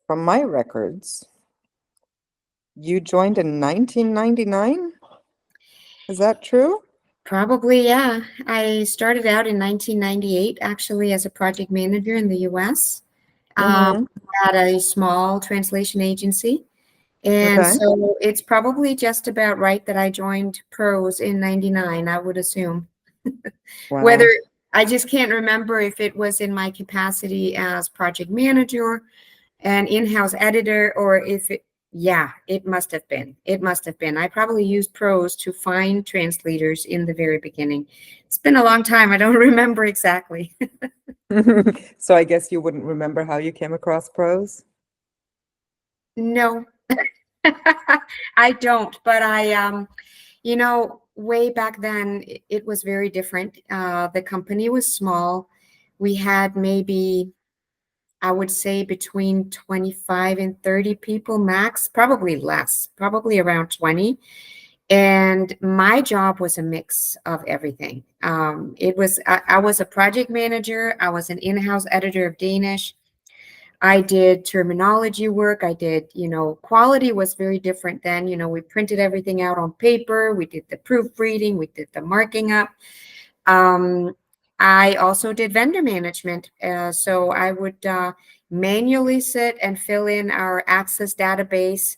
from my records, you joined in 1999? Is that true? Probably, yeah. I started out in 1998, actually, as a project manager in the US. Mm-hmm. At a small translation agency. And Okay. so it's probably just about right that I joined Pros in 99, I would assume. Whether Wow. I just can't remember if it was in my capacity as project manager and in-house editor, or if it, yeah, it must have been. It must have been. I probably used Pros to find translators in the very beginning. It's been a long time. I don't remember exactly. So I guess you wouldn't remember how you came across prose? No, I don't, but way back then it was very different. The company was small. We had maybe, I would say, between 25 and 30 people max, probably less, probably around 20. And my job was a mix of everything. I was a project manager. I was an in-house editor of Danish. I did terminology work. I did, quality was very different then. We printed everything out on paper. We did the proofreading. We did the marking up. Um, I also did vendor management. So I would manually sit and fill in our Access database.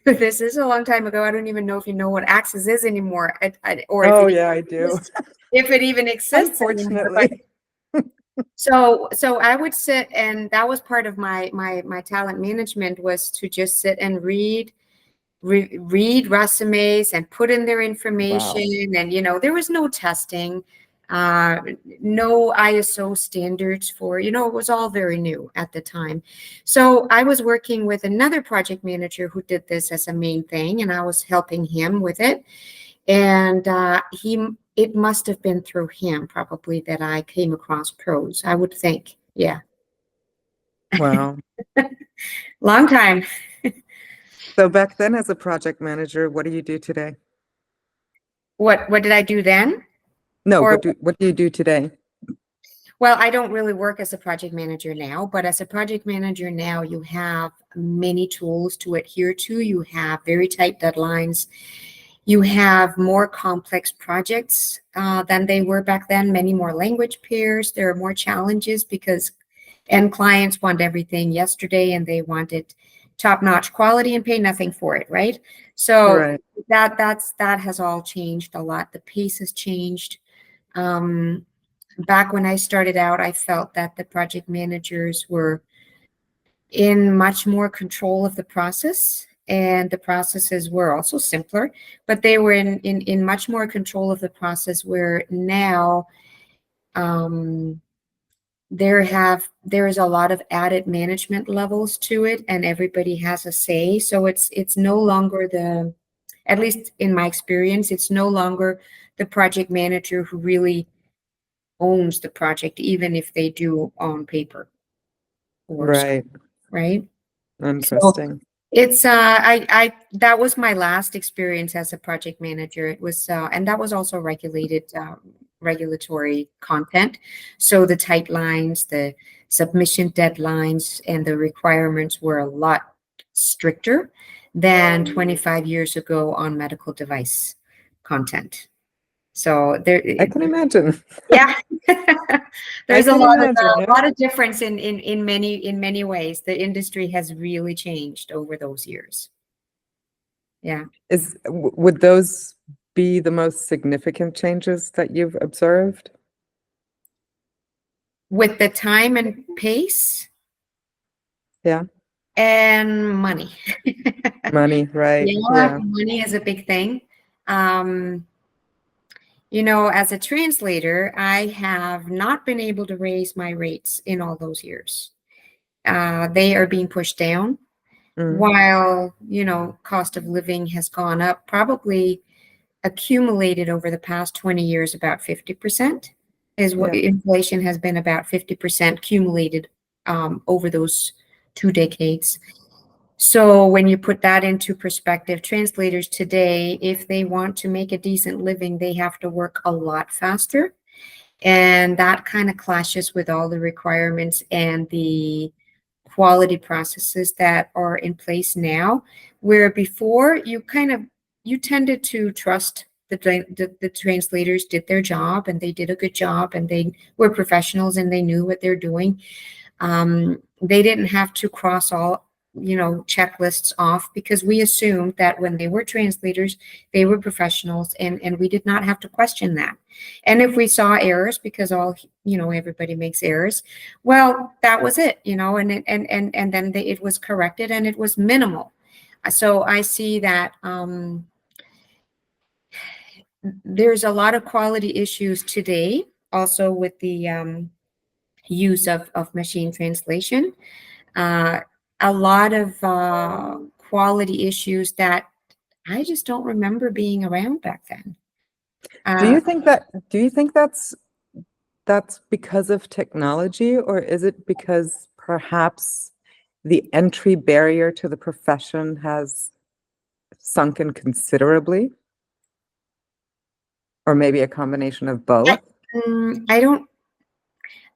This is a long time ago. I don't even know if you know what Access is anymore, or Oh, yeah, I do. if it even exists anymore. But Unfortunately. so I would sit, and that was part of my talent management, was to just sit and read resumes and put in their information. Wow. And there was no testing, uh, no ISO standards for, it was all very new at the time. So I was working with another project manager who did this as a main thing, and I was helping him with it. And it must have been through him probably that I came across Pros, I would think. Yeah. Wow. Long time. So back then as a project manager, what do you do today? What did I do then? No, Or, what do you do today? well, I don't really work as a project manager now, but as a project manager now, you have many tools to adhere to. You have very tight deadlines. You have more complex projects than they were back then, many more language pairs. There are more challenges because end clients want everything yesterday, and they want it top-notch quality and pay nothing for it, right? So Right. that has all changed a lot. The pace has changed. Back when I started out, I felt that the project managers were in much more control of the process, and the processes were also simpler, but they were in much more control of the process, where now there is a lot of added management levels to it, and everybody has a say. So it's no longer at least in my experience, it's no longer the project manager who really owns the project, even if they do on paper or Right. right. So Interesting. it's I that was my last experience as a project manager. It was and that was also regulated regulatory content. So the tight lines, the submission deadlines, and the requirements were a lot stricter than 25 years ago on medical device content. So there, I can imagine. yeah, I there's can imagine, a yeah. lot of difference in many ways. The industry has really changed over those years. Yeah. Would those be the most significant changes that you've observed? With the time and pace Yeah. and money. Money, right. Yeah, Yeah. money is a big thing. Um, as a translator, I have not been able to raise my rates in all those years. They are being pushed down, Mm. while, cost of living has gone up, probably accumulated over the past 20 years about 50%, is what Yeah. inflation has been, about 50% accumulated over those 2 decades. So when you put that into perspective, translators today, if they want to make a decent living, they have to work a lot faster. And that kind of clashes with all the requirements and the quality processes that are in place now, where before you tended to trust the translators did their job and they did a good job and they were professionals and they knew what they're doing. They didn't have to cross all, checklists off, because we assumed that when they were translators, they were professionals, and we did not have to question that. And if we saw errors, because everybody makes errors, well, that was it, and then it was corrected and it was minimal. So I see that there's a lot of quality issues today, also with the use of machine translation. A lot of quality issues that I just don't remember being around back then. Do you think that's because of technology, or is it because perhaps the entry barrier to the profession has sunken considerably? Or maybe a combination of both?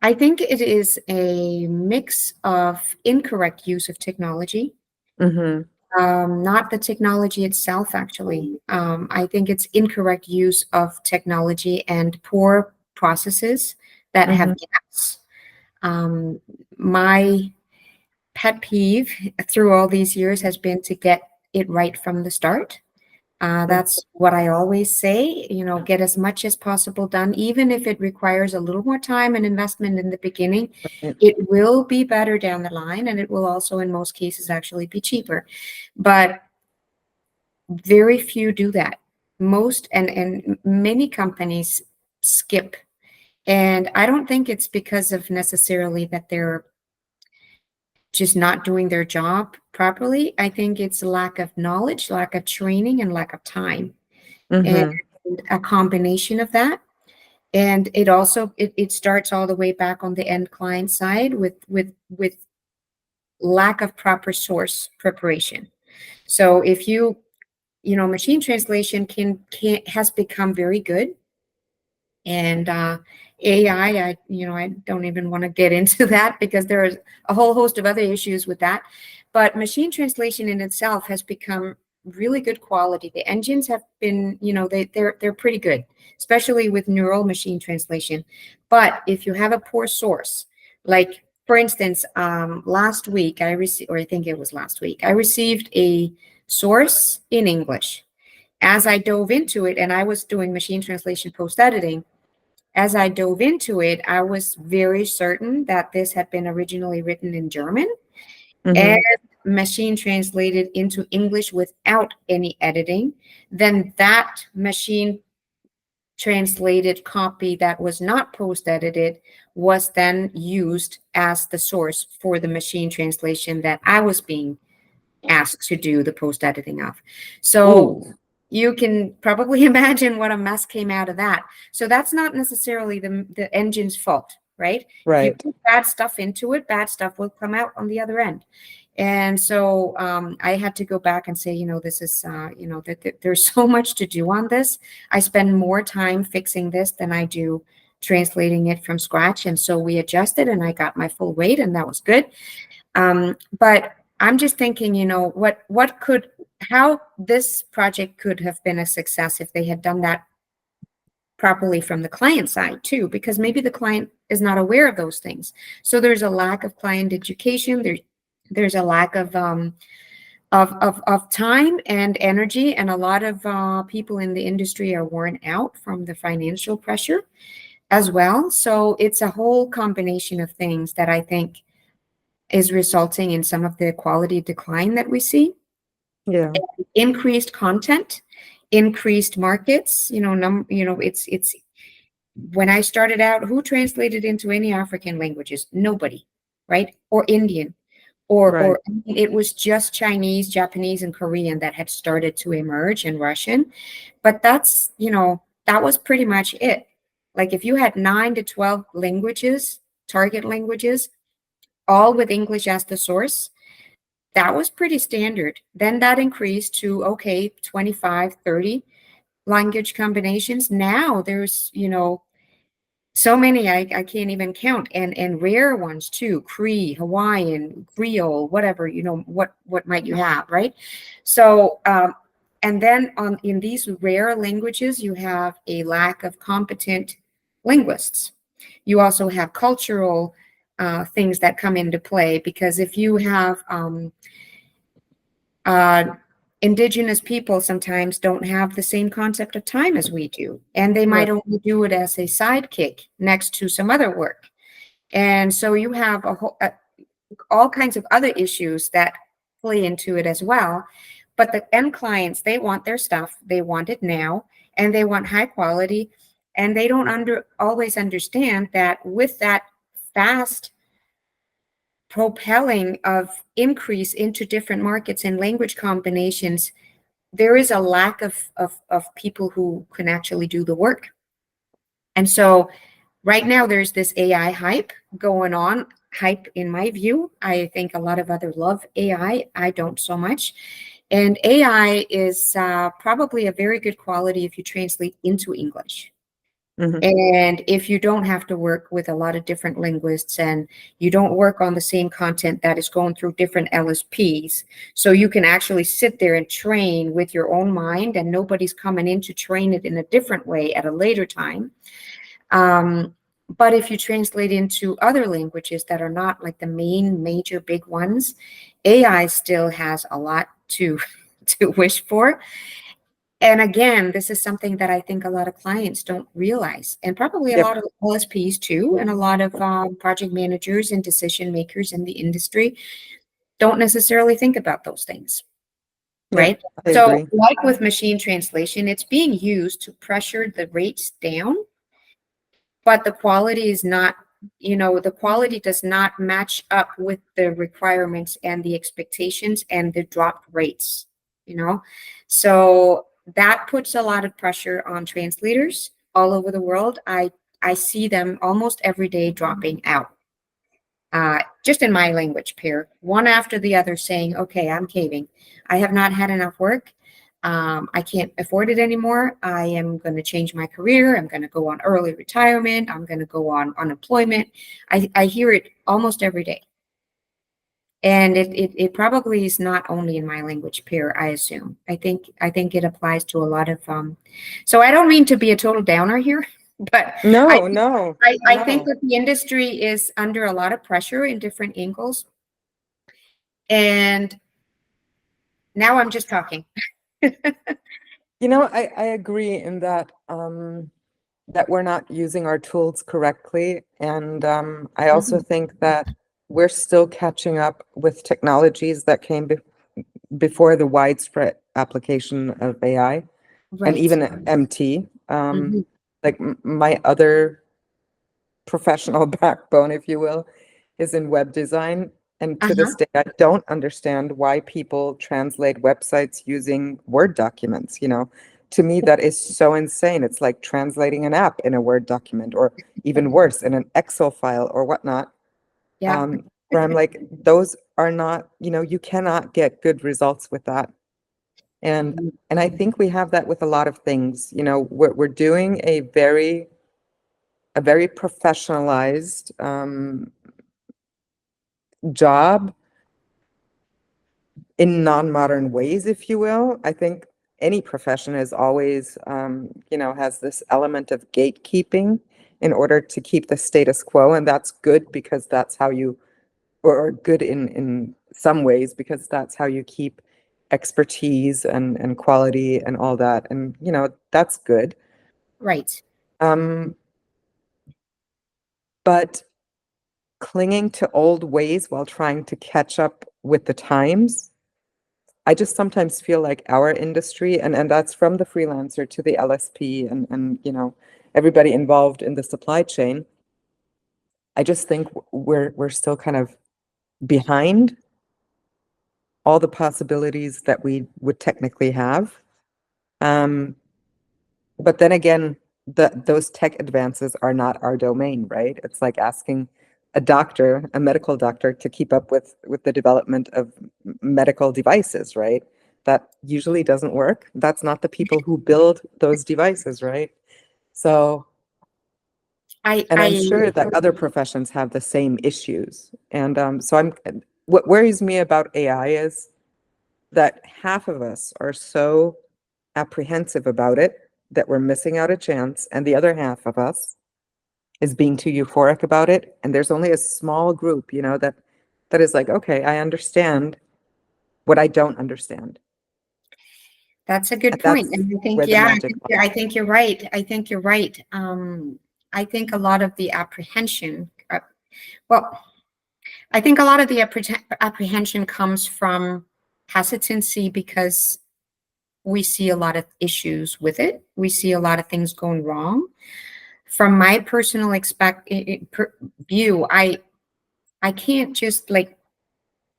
I think it is a mix of incorrect use of technology. Not the technology itself, actually. I think it's incorrect use of technology and poor processes that have gaps. My pet peeve through all these years has been to get it right from the start. That's what I always say, get as much as possible done, even if it requires a little more time and investment in the beginning. Right. It will be better down the line, and it will also, in most cases, actually be cheaper. But very few do that. Most and many companies skip. And I don't think it's because of necessarily that they're just not doing their job properly. I think it's lack of knowledge, lack of training, and lack of time, and a combination of that. And it also it starts all the way back on the end client side with lack of proper source preparation. So if machine translation has become very good. And AI, I don't even want to get into that, because there is a whole host of other issues with that. But machine translation in itself has become really good quality. The engines have been, they're pretty good, especially with neural machine translation. But if you have a poor source, like for instance, last week I received, or I think it was last week, I received a source in English. As I dove into it, and I was doing machine translation post-editing, as I dove into it, I was very certain that this had been originally written in German and machine translated into English without any editing. Then that machine translated copy that was not post-edited was then used as the source for the machine translation that I was being asked to do the post-editing of. So you can probably imagine what a mess came out of that. So that's not necessarily the engine's fault, right? If you put bad stuff into it, bad stuff will come out on the other end. And so I had to go back and say, this is, there's so much to do on this. I spend more time fixing this than I do translating it from scratch. And so we adjusted, and I got my full rate, and that was good. But I'm just thinking, how this project could have been a success if they had done that properly from the client side too, because maybe the client is not aware of those things. So there's a lack of client education. There's a lack of time and energy, and a lot of people in the industry are worn out from the financial pressure as well. So it's a whole combination of things that I think is resulting in some of the quality decline that we see. Yeah. Increased content, increased markets. It's when I started out, who translated into any African languages? Nobody, right? Or Indian, or it was just Chinese, Japanese, and Korean that had started to emerge, and Russian. But that's, that was pretty much it. Like if you had 9 to 12 languages, target languages, all with English as the source, that was pretty standard. Then that increased to, 25, 30 language combinations. Now there's, So many I can't even count, and rare ones too, Cree, Hawaiian, Creole, whatever, what might you have, right? So and then in these rare languages, you have a lack of competent linguists. You also have cultural things that come into play, because if you have uh, indigenous people sometimes don't have the same concept of time as we do, and they might Right. only do it as a sidekick next to some other work. And so you have all kinds of other issues that play into it as well. But the end clients, they want their stuff, they want it now, and they want high quality, and they don't always understand that with that fast propelling of increase into different markets and language combinations, there is a lack of people who can actually do the work. And so right now there's this AI hype going on. Hype, in my view. I think a lot of others love AI. I don't so much. And AI is probably a very good quality if you translate into English. Mhm. And if you don't have to work with a lot of different linguists, and you don't work on the same content that is going through different LSPs, so you can actually sit there and train with your own mind, and nobody's coming in to train it in a different way at a later time. But if you translate into other languages that are not like the main major big ones, AI still has a lot to to wish for. And again, this is something that I think a lot of clients don't realize, and probably a Yep. lot of LSPs too, and a lot of project managers and decision makers in the industry don't necessarily think about those things, Yep. right? I So, agree. like with machine translation, it's being used to pressure the rates down, but the quality is not, the quality does not match up with the requirements and the expectations and the dropped rates, you know? So that puts a lot of pressure on translators all over the world. I see them almost every day dropping out. Just in my language pair, one after the other saying, okay, I'm caving. I have not had enough work. I can't afford it anymore. I am going to change my career. I'm going to go on early retirement. I'm going to go on unemployment. I hear it almost every day. And it probably is not only in my language pair, I assume. I think it applies to a lot of so I don't mean to be a total downer here, but I No, no, I think no. that the industry is under a lot of pressure in different angles. And now I'm just talking. I agree in that we're not using our tools correctly. And I also Mhm. think that we're still catching up with technologies that came before the widespread application of AI and Right. even MT. Mhm. Like my other professional backbone, if you will, is in web design. And to Uh-huh. this day, I don't understand why people translate websites using Word documents. To me, that is so insane. It's like translating an app in a Word document, or even worse, in an Excel file or whatnot. Yeah. Where I'm like, those are not, you cannot get good results with that. And Mhm. and I think we have that with a lot of things. We're doing a very professionalized job in non-modern ways, if you will. I think any profession is always, has this element of gatekeeping in order to keep the status quo. And that's good because that's how you, or good in some ways, because that's how you keep expertise and quality and all that. And, that's good. Right. Um, but clinging to old ways while trying to catch up with the times, I just sometimes feel like our industry, and that's from the freelancer to the LSP and everybody involved in the supply chain. I just think we're still kind of behind all the possibilities that we would technically have. Um, but then again, those tech advances are not our domain, right? It's like asking a medical doctor, to keep up with the development of medical devices, right? That usually doesn't work. That's not the people who build those devices, right? So And I'm I sure that other professions have the same issues. And what worries me about AI is that half of us are so apprehensive about it that we're missing out a chance, and the other half of us is being too euphoric about it. And there's only a small group, that is like, okay, I understand what I don't understand. That's a good And point. that's And I think, where the yeah, magic lies. I think you're right. I think you're right. I think a lot of the apprehension, well, I think a lot of the apprehension comes from hesitancy because we see a lot of issues with it. We see a lot of things going wrong. From my personal view, I can't just like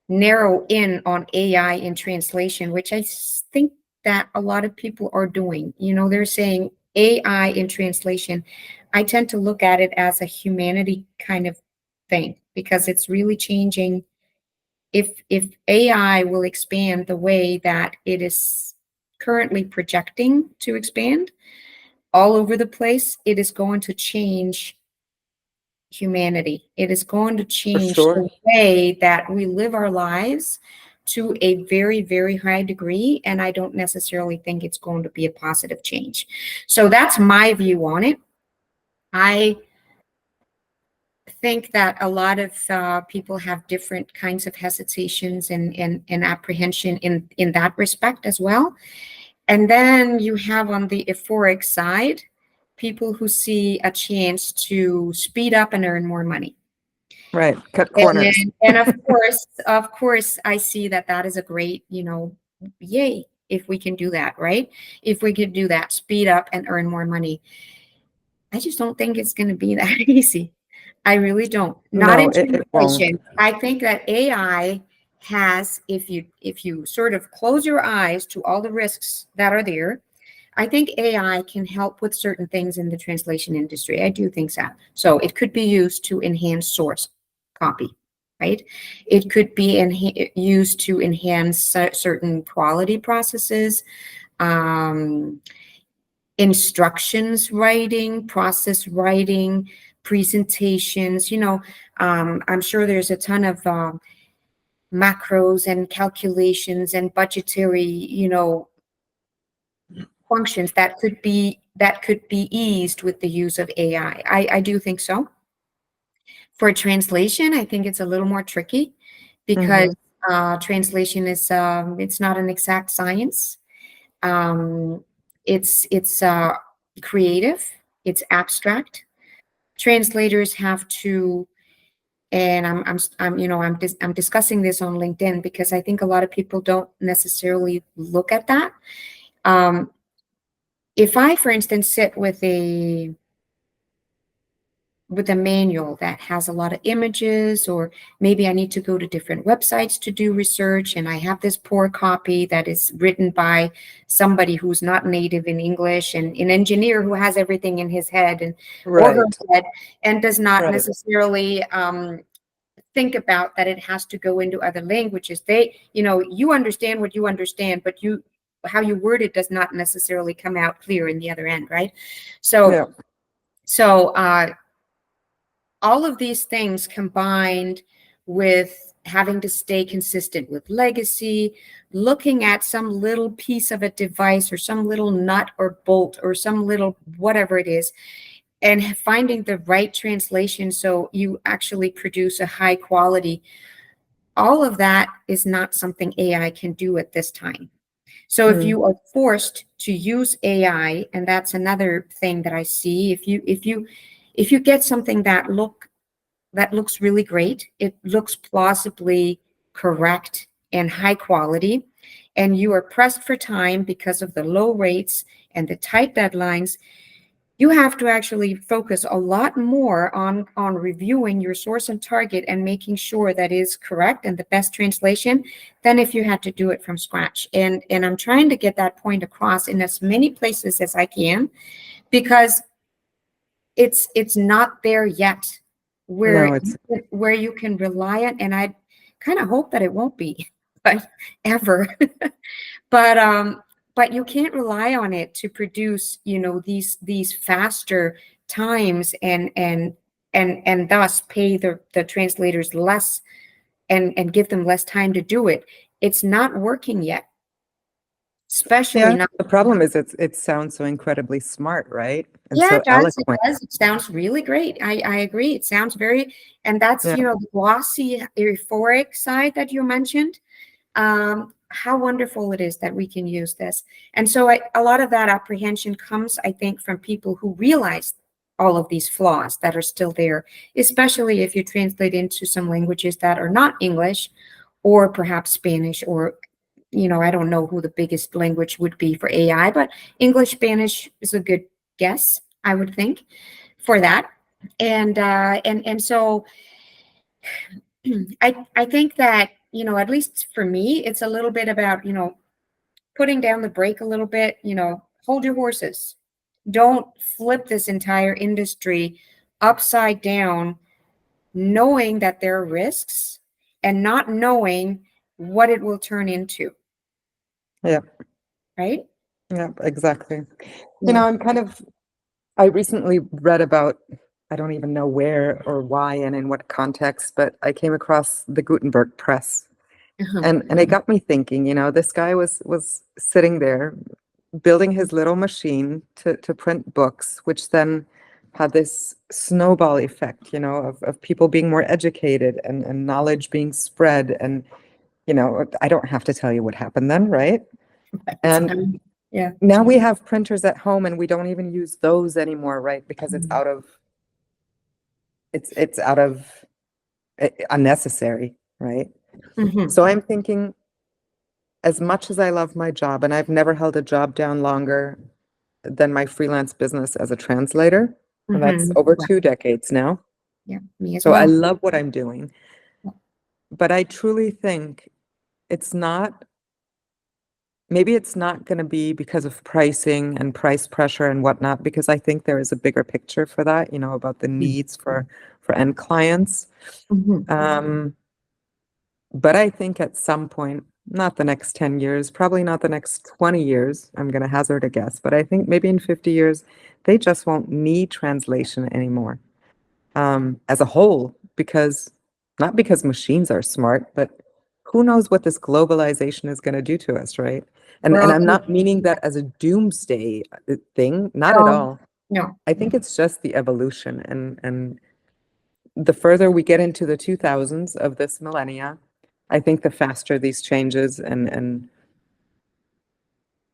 narrow in on AI in translation, which I think that a lot of people are doing. They're saying AI in translation. I tend to look at it as a humanity kind of thing because it's really changing. If AI will expand the way that it is currently projecting to expand all over the place, it is going to change humanity. It is going to For change sure. the way that we live our lives to a very, very high degree. And I don't necessarily think it's going to be a positive change. So that's my view on it. I think that a lot of people have different kinds of hesitations and apprehension in that respect as well. And then you have on the euphoric side, people who see a chance to speed up and earn more money. Right. Cut corners. And of course, I see that that is a great, yay, if we can do that, right? If we could do that, speed up and earn more money. I just don't think it's going to be that easy. I really don't. Not No, in it won't. translation. I think that AI has, if you sort of close your eyes to all the risks that are there, I think AI can help with certain things in the translation industry. I do think so. So it could be used to enhance source copy, right? It could be used to enhance certain quality processes, um, instructions writing, process writing, presentations. I'm sure there's a ton of macros and calculations and budgetary, functions that could be eased with the use of AI. I do think so. For translation, I think it's a little more tricky because Hmm. translation is it's not an exact science. Um, it's creative. It's abstract. Translators have to, and I'm discussing this on LinkedIn because I think a lot of people don't necessarily look at that. Um, if I, for instance, sit with a manual that has a lot of images, or maybe I need to go to different websites to do research, and I have this poor copy that is written by somebody who's not native in English, and an engineer who has everything in his head and or her Right. head, and does not Right. necessarily think about that it has to go into other languages. You understand what you understand, but how you word it does not necessarily come out clear in the other end, right? So Yeah. so all of these things combined with having to stay consistent with legacy, looking at some little piece of a device or some little nut or bolt or some little whatever it is, and finding the right translation so you actually produce a high quality. All of that is not something AI can do at this time. So if Mm. you are forced to use AI, and that's another thing that I see, if you get something that looks really great, it looks plausibly correct and high quality, and you are pressed for time because of the low rates and the tight deadlines, you have to actually focus a lot more on reviewing your source and target and making sure that is correct and the best translation than if you had to do it from scratch. And I'm trying to get that point across in as many places as I can, because it's not there yet No, where it's where you can rely on, and I kind of hope that it won't be, but ever. But you can't rely on it to produce, these faster times and thus pay the translators less and give them less time to do it. It's not working yet, especially Yeah, not. the problem is it sounds so incredibly smart, right? And Yeah, so it does. It eloquent. does. It sounds really great. I agree. It sounds very, and that's, Yeah. the glossy, euphoric side that you mentioned. How wonderful it is that we can use this. And so a lot of that apprehension comes, I think, from people who realize all of these flaws that are still there, especially if you translate into some languages that are not English or perhaps Spanish or, I don't know who the biggest language would be for AI, but English, Spanish is a good guess, I would think, for that. And so I think that, at least for me, it's a little bit about, putting down the brake a little bit, hold your horses. Don't flip this entire industry upside down, knowing that there are risks and not knowing what it will turn into, Yeah. right? Yeah, exactly. Yeah. I recently read about, I don't even know where or why and in what context, but I came across the Gutenberg press. Uh-huh. And it got me thinking, this guy was sitting there building his little machine to print books, which then had this snowball effect, of people being more educated and knowledge being spread. And, I don't have to tell you what happened then, right? Right. And Yeah. now we have printers at home and we don't even use those anymore, right? Because it's out of unnecessary, right? Mm-hmm. So I'm thinking, as much as I love my job, and I've never held a job down longer than my freelance business as a translator, and that's Mm-hmm. over Right. 2 decades now. Yeah. Me as So I well. love what I'm doing, but I truly think it's not, maybe it's not going to be because of pricing and price pressure and whatnot, because I think there is a bigger picture for that, about the needs for end clients. Mm-hmm. Um, But I think at some point, not the next 10 years, probably not the next 20 years, I'm going to hazard a guess, but I think maybe in 50 years, they just won't need translation anymore, as a whole, because not because machines are smart, but who knows what this globalization is going to do to us, right? We're And all I'm gonna, not meaning that as a doomsday thing, not at no, all. no. I think it's just the evolution, and the further we get into the 2000s of this millennia, I think the faster these changes and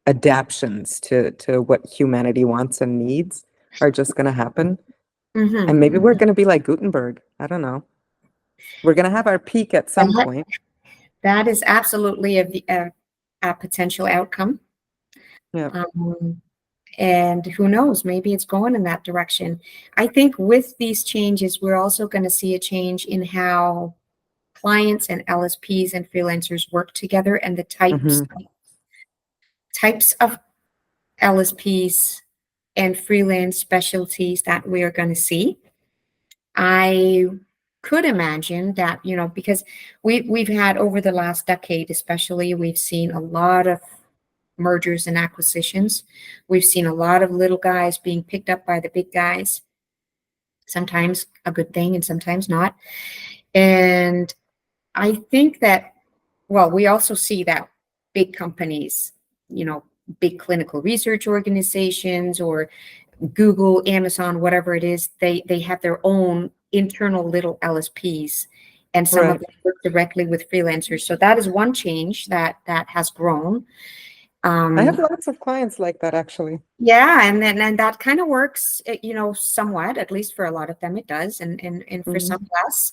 adaptions to what humanity wants and needs are just going to happen. Mm-hmm. And maybe we're going to be like Gutenberg. I don't know. We're going to have our peak at some That, point. that is absolutely a potential outcome. Yeah. Um, and who knows, maybe it's going in that direction. I think with these changes, we're also going to see a change in how clients and LSPs and freelancers work together and the types Hmm. types of LSPs and freelance specialties that we are going to see. I could imagine that, because we've had over the last decade, especially, we've seen a lot of mergers and acquisitions. We've seen a lot of little guys being picked up by the big guys, sometimes a good thing and sometimes not. And I think that, well, we also see that big companies, big clinical research organizations or Google, Amazon, whatever it is, they have their own internal little LSPs, and some of Right. them work directly with freelancers. So that is one change that has grown. I have Um, lots of clients like that, actually. yeah, and that kind of works, somewhat, at least for a lot of them it does, and for some Hmm. less.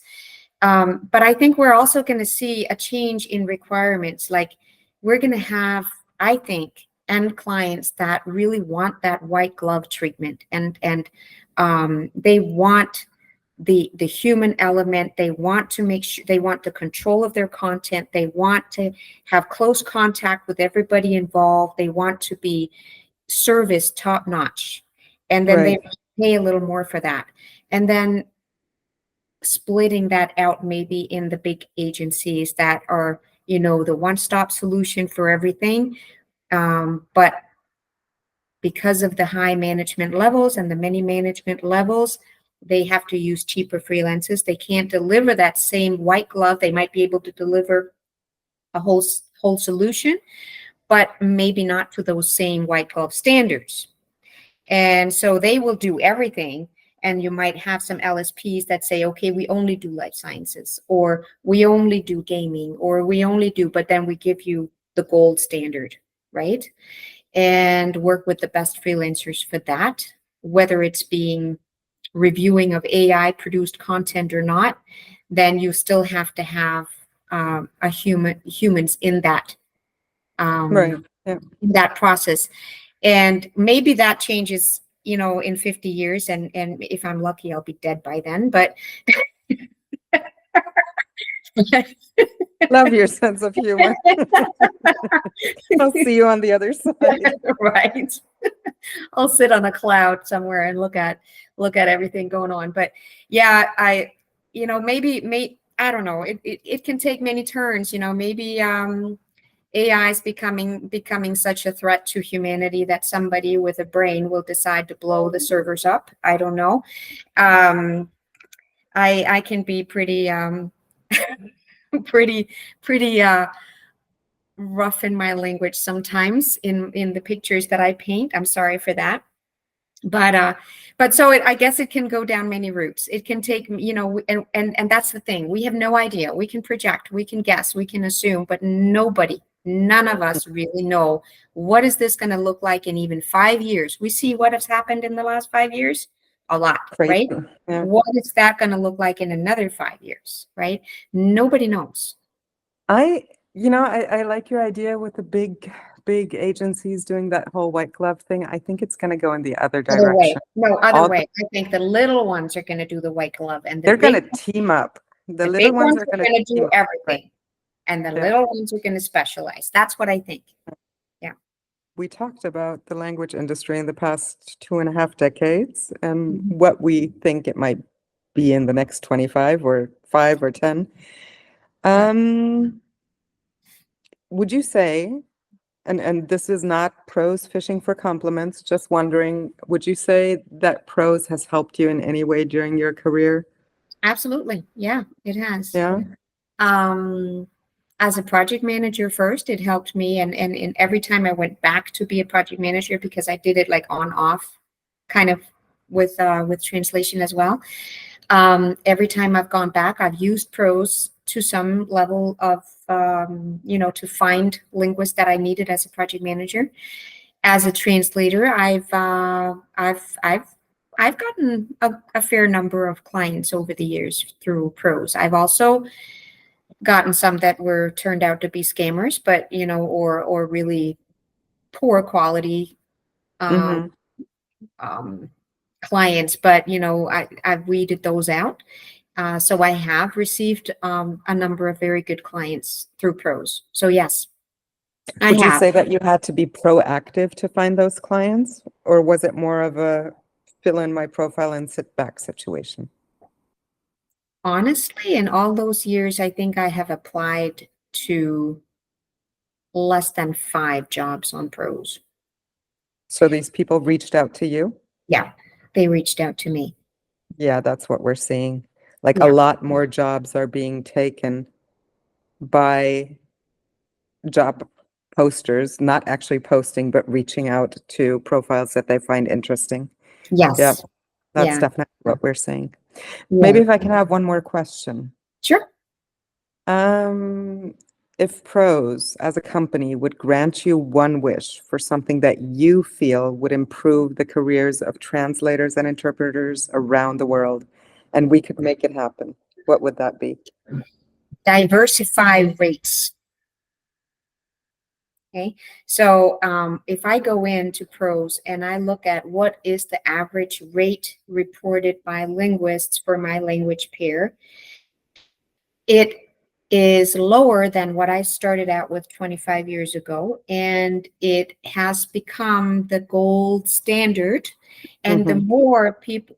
But I think we're also going to see a change in requirements. Like, we're going to have, I think, end clients that really want that white glove treatment, and they want the human element. They want to make sure, they want the control of their content. They want to have close contact with everybody involved. They want to be service top notch, and then they Right. pay a little more for that. And then splitting that out maybe in the big agencies that are, the one-stop solution for everything. But because of the high management levels and the many management levels, they have to use cheaper freelancers. They can't deliver that same white glove. They might be able to deliver a whole solution, but maybe not to those same white glove standards. And so they will do everything. And you might have some LSPs that say, okay, we only do life sciences, or we only do gaming, or we only do, but then we give you the gold standard, right? And work with the best freelancers for that, whether it's being reviewing of AI produced content or not, then you still have to have humans in that Right. Yeah. in that process. And maybe that changes, in 50 years, and if I'm lucky, I'll be dead by then. But Love your sense of humor. I'll see you on the other side. right. I'll sit on a cloud somewhere and look at everything going on. But yeah, maybe I don't know. It can take many turns. Maybe AI is becoming such a threat to humanity that somebody with a brain will decide to blow the servers up. I don't know. I can be pretty pretty rough in my language sometimes in the pictures that I paint. I'm sorry for that. But so I guess it can go down many routes. It can take, and that's the thing. We have no idea. We can project, we can guess, we can assume, but none of us really know what is this going to look like in even 5 years. We see what has happened in the last 5 years, a lot, Crazy. right? Yeah. What is that going to look like in another 5 years, right? Nobody knows. I like your idea with the big agencies doing that whole white glove thing. I think it's going to go in the other Other way. direction. No, other All way. I think the little ones are going to do the white glove, and They're going to team up. The the little big ones ones are are going going to to do team up. everything, Right. and the Yeah. little ones are going to specialize. That's what I think. We talked about the language industry in the past 2.5 decades and Mhm. what we think it might be in the next 25 or 5 or 10. Yeah. Would you say, and this is not prose fishing for compliments, just wondering, would you say that prose has helped you in any way during your career? Absolutely. Yeah, it has. Yeah. As a project manager first, it helped me, and every time I went back to be a project manager, because I did it like on off, kind of with translation as well. Every time I've gone back, I've used prose to some level of to find linguists that I needed as a project manager. As a translator, I've gotten a fair number of clients over the years through prose. I've also gotten some that were turned out to be scammers, but or really poor quality Mm-hmm. um, clients. But I've weeded those out. So I have received a number of very good clients through prose. So yes, I Would you have. say that you had to be proactive to find those clients, or was it more of a fill in my profile and sit back situation? Honestly, in all those years, I think I have applied to less than 5 jobs on prose. So these people reached out to you? Yeah, they reached out to me. Yeah, that's what we're seeing. Like a Yeah. lot more jobs are being taken by job posters, not actually posting, but reaching out to profiles that they find interesting. Yeah, Yes. that's Yeah. definitely what we're saying. Maybe Yeah. if I can have one more question. Sure. Um, if Pros as a company would grant you one wish for something that you feel would improve the careers of translators and interpreters around the world, and we could make it happen, what would that be? Diversify rates. Okay. So if I go into prose and I look at what is the average rate reported by linguists for my language pair, it is lower than what I started out with 25 years ago. And it has become the gold standard And the Mhm. more people,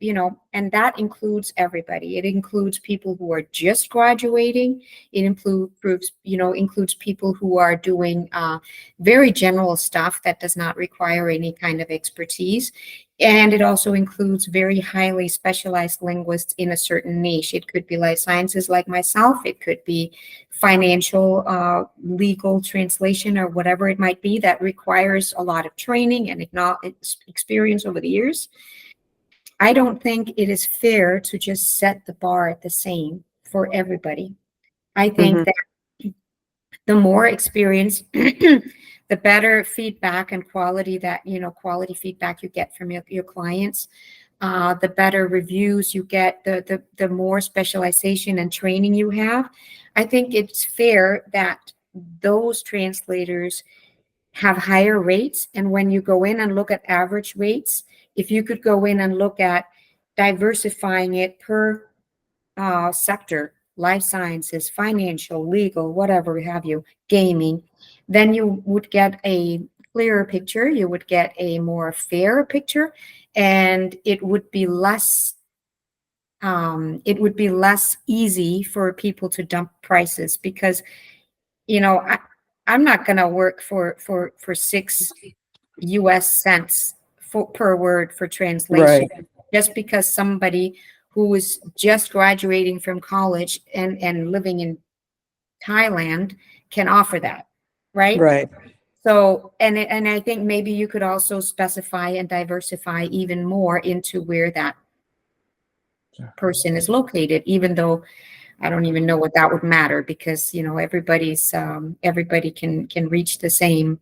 and that includes everybody. It includes people who are just graduating. It includes people who are doing very general stuff that does not require any kind of expertise. And it also includes very highly specialized linguists in a certain niche. It could be life sciences like myself. It could be financial, legal translation, or whatever it might be that requires a lot of training and experience over the years. I don't think it is fair to just set the bar at the same for everybody. I think Mhm. that the more experience, the better feedback and quality feedback you get from your clients, the better reviews you get, the more specialization and training you have. I think it's fair that those translators have higher rates. And when you go in and look at average rates, if you could go in and look at diversifying it per sector, life sciences, financial, legal, whatever have you, gaming, then you would get a clearer picture. You would get a more fair picture, and it would be less easy for people to dump prices, because I'm not going to work for 6 US cents per word for translation, Right. just because somebody who is just graduating from college and living in Thailand can offer that, right? Right. So, and I think maybe you could also specify and diversify even more into where that person is located, even though I don't even know what that would matter, because everybody can reach the same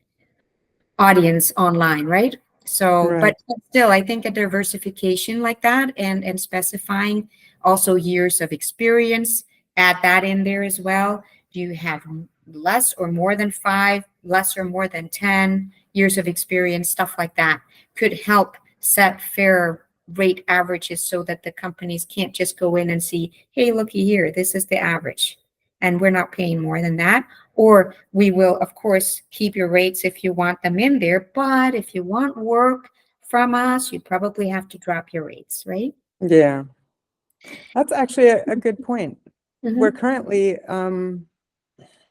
audience online, right? So, Right. but still, I think a diversification like that, and specifying also years of experience, add that in there as well. Do you have less or more than 5, less or more than 10 years of experience? Stuff like that could help set fair rate averages, so that the companies can't just go in and see, hey, looky here, this is the average, and we're not paying more than that. Or we will, of course, keep your rates if you want them in there. But if you want work from us, you probably have to drop your rates, right? Yeah. That's actually a good point. We're Mm-hmm. currently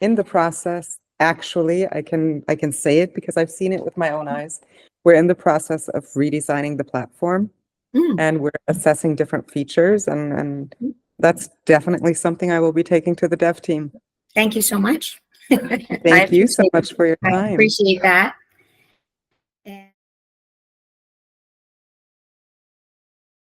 in the process. Actually, I can say it because I've seen it with my own eyes. We're in the process of redesigning the platform, Mm. and we're assessing different features, and that's definitely something I will be taking to the dev team. Thank you so much. I Thank you so appreciate much for your I time. appreciate that.